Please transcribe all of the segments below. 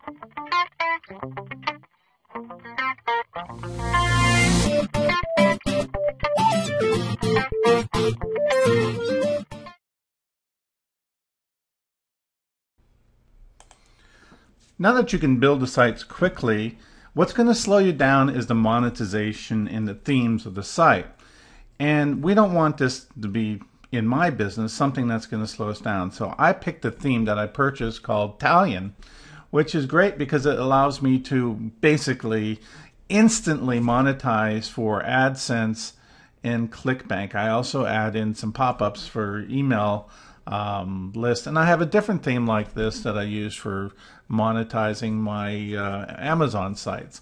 Now that you can build the sites quickly, what's going to slow you down is the monetization and the themes of the site. And we don't want this to be, in my business, something that's going to slow us down. So I picked a theme that I purchased called Italian, which is great because it allows me to basically instantly monetize for AdSense and ClickBank. I also add in some pop-ups for email list, and I have a different theme like this that I use for monetizing my Amazon sites.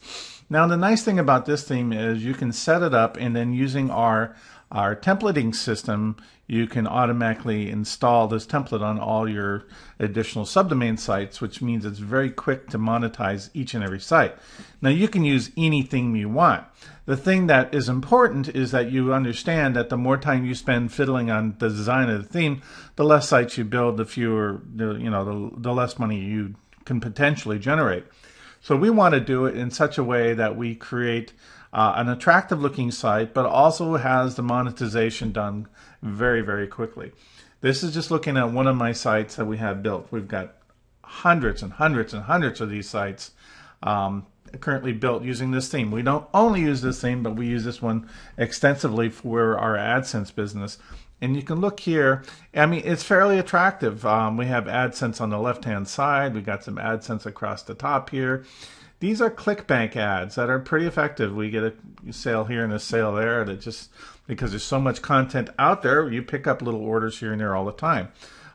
Now the nice thing about this theme is you can set it up, and then using our templating system, you can automatically install this template on all your additional subdomain sites, which means it's very quick to monetize each and every site. Now you can use any theme you want. The thing that is important is that you understand that the more time you spend fiddling on the design of the theme, the less sites you build, the less money you can potentially generate. So we want to do it in such a way that we create an attractive looking site, but also has the monetization done very, very quickly. This is just looking at one of my sites that we have built. We've got hundreds and hundreds and hundreds of these sites currently built using this theme. We don't only use this theme, but we use this one extensively for our AdSense business. And you can look here. I mean, it's fairly attractive. We have AdSense on the left-hand side. We got some AdSense across the top here. These are ClickBank ads that are pretty effective. We get a sale here and a sale there. That just because there's so much content out there, you pick up little orders here and there all the time.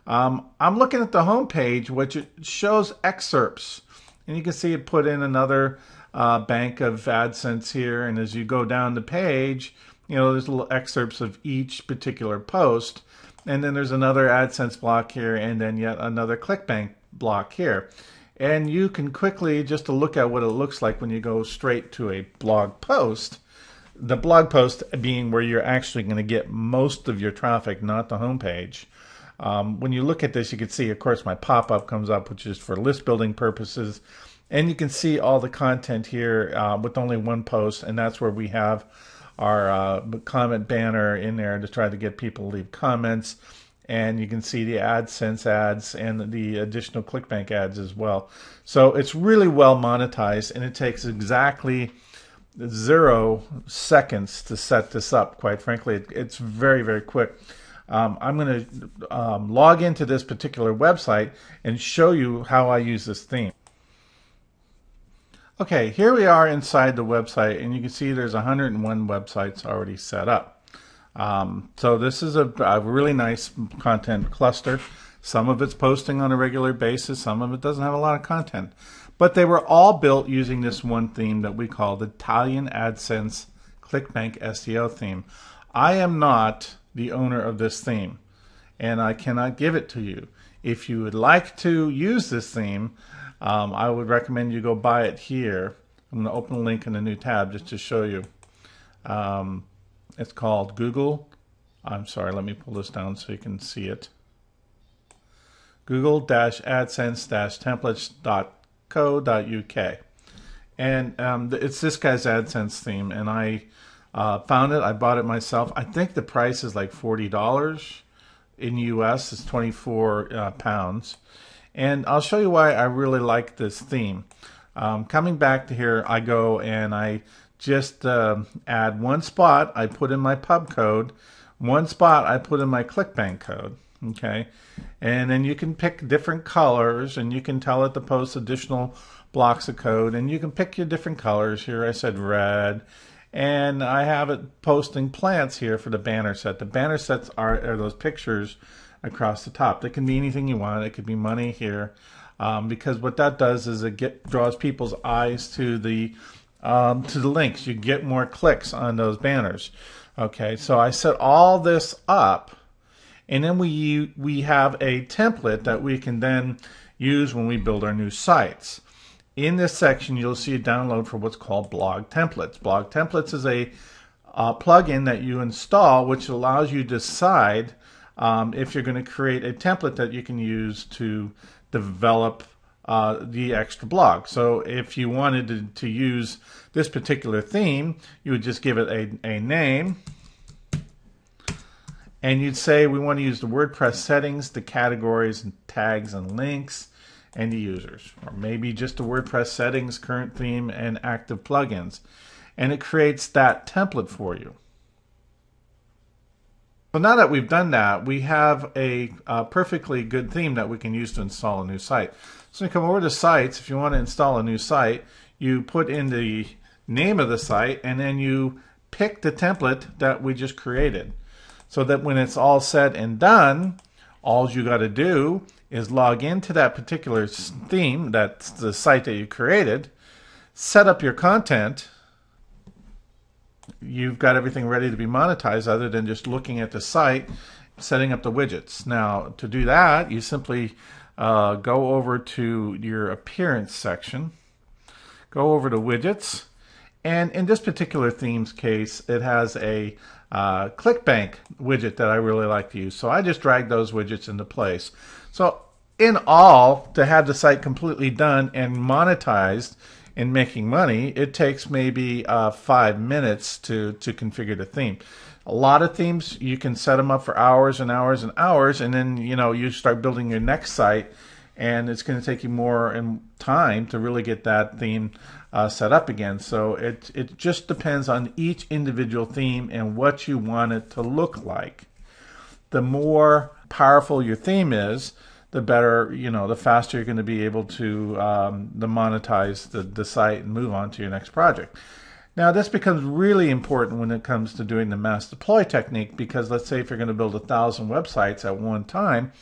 I'm looking at the home page, which it shows excerpts. And you can see it put in another bank of AdSense here. And as you go down the page, there's little excerpts of each particular post. And then there's another AdSense block here, and then yet another ClickBank block here. And you can quickly, just to look at what it looks like when you go straight to a blog post, the blog post being where you're actually going to get most of your traffic, not the home page. When you look at this, you can see, of course, my pop-up comes up, which is for list building purposes. And you can see all the content here with only one post, and that's where we have our comment banner in there to try to get people to leave comments. And you can see the AdSense ads and the additional ClickBank ads as well. So it's really well monetized, and it takes exactly 0 seconds to set this up. Quite frankly, it's very, very quick. I'm going to log into this particular website and show you how I use this theme. Okay, here we are inside the website, and you can see there's 101 websites already set up. So this is a really nice content cluster. Some of it's posting on a regular basis, some of it doesn't have a lot of content. But they were all built using this one theme that we call the Italian AdSense ClickBank SEO theme. I am not the owner of this theme, and I cannot give it to you. If you would like to use this theme, I would recommend you go buy it here. I'm going to open a link in a new tab just to show you. It's called I'm sorry, let me pull this down so you can see it. Google-AdSense-templates.co.uk. And it's this guy's AdSense theme, and I found it. I bought it myself. I think the price is like $40. In US, it's 24 pounds. And I'll show you why I really like this theme. Coming back to here, I go and I just add one spot. I put in my pub code. One spot, I put in my ClickBank code. Okay, and then you can pick different colors, and you can tell it to post additional blocks of code, and you can pick your different colors. Here I said red, and I have it posting plants here for the banner set. The banner sets are those pictures across the top. They can be anything you want. It could be money here, because what that does is it draws people's eyes to the links. You get more clicks on those banners. Okay, so I set all this up. And then we have a template that we can then use when we build our new sites. In this section, you'll see a download for what's called Blog Templates. Blog Templates is a plugin that you install, which allows you to decide if you're going to create a template that you can use to develop the extra blog. So if you wanted to use this particular theme, you would just give it a name, and you'd say we want to use the WordPress settings, the categories and tags and links, and the users, or maybe just the WordPress settings, current theme, and active plugins. And it creates that template for you. So now that we've done that, we have a perfectly good theme that we can use to install a new site. So you come over to sites. If you want to install a new site, you put in the name of the site, and then you pick the template that we just created. So that when it's all said and done, all you got to do is log into that particular theme, that's the site that you created, set up your content. You've got everything ready to be monetized other than just looking at the site, setting up the widgets. Now, to do that, you simply go over to your appearance section, go over to widgets, and in this particular theme's case, it has a ClickBank widget that I really like to use. So I just drag those widgets into place. So in all, to have the site completely done and monetized and making money, it takes maybe 5 minutes to configure the theme. A lot of themes, you can set them up for hours and hours and hours, and then you start building your next site, and it's going to take you more time to really get that theme set up again. So it just depends on each individual theme and what you want it to look like. The more powerful your theme is, the better, the faster you're going to be able to monetize the site and move on to your next project. Now, this becomes really important when it comes to doing the mass deploy technique, because let's say if you're going to build 1,000 websites at one time,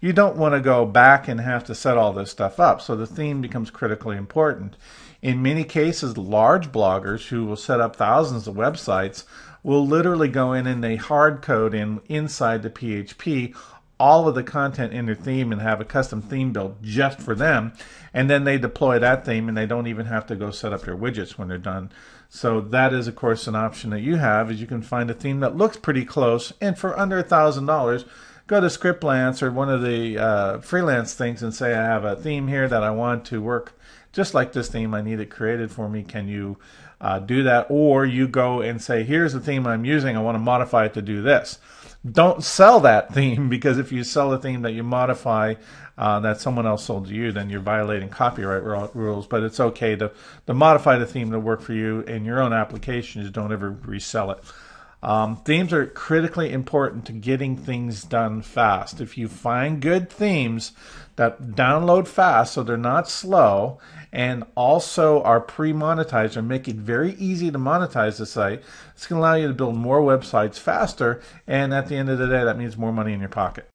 you don't want to go back and have to set all this stuff up. So the theme becomes critically important. In many cases, large bloggers who will set up thousands of websites will literally go in and they hard code inside the PHP all of the content in their theme and have a custom theme built just for them, and then they deploy that theme and they don't even have to go set up your widgets when they're done. So that is, of course, an option that you have, is you can find a theme that looks pretty close, and for under $1,000, go to Scriptlance or one of the freelance things and say, I have a theme here that I want to work just like this theme. I need it created for me. Can you do that? Or you go and say, here's the theme I'm using. I want to modify it to do this. Don't sell that theme, because if you sell a theme that you modify that someone else sold to you, then you're violating copyright rules. But it's okay to modify the theme to work for you in your own applications. Don't ever resell it. Themes are critically important to getting things done fast. If you find good themes that download fast so they're not slow, and also are pre-monetized or make it very easy to monetize the site, it's going to allow you to build more websites faster, and at the end of the day, that means more money in your pocket.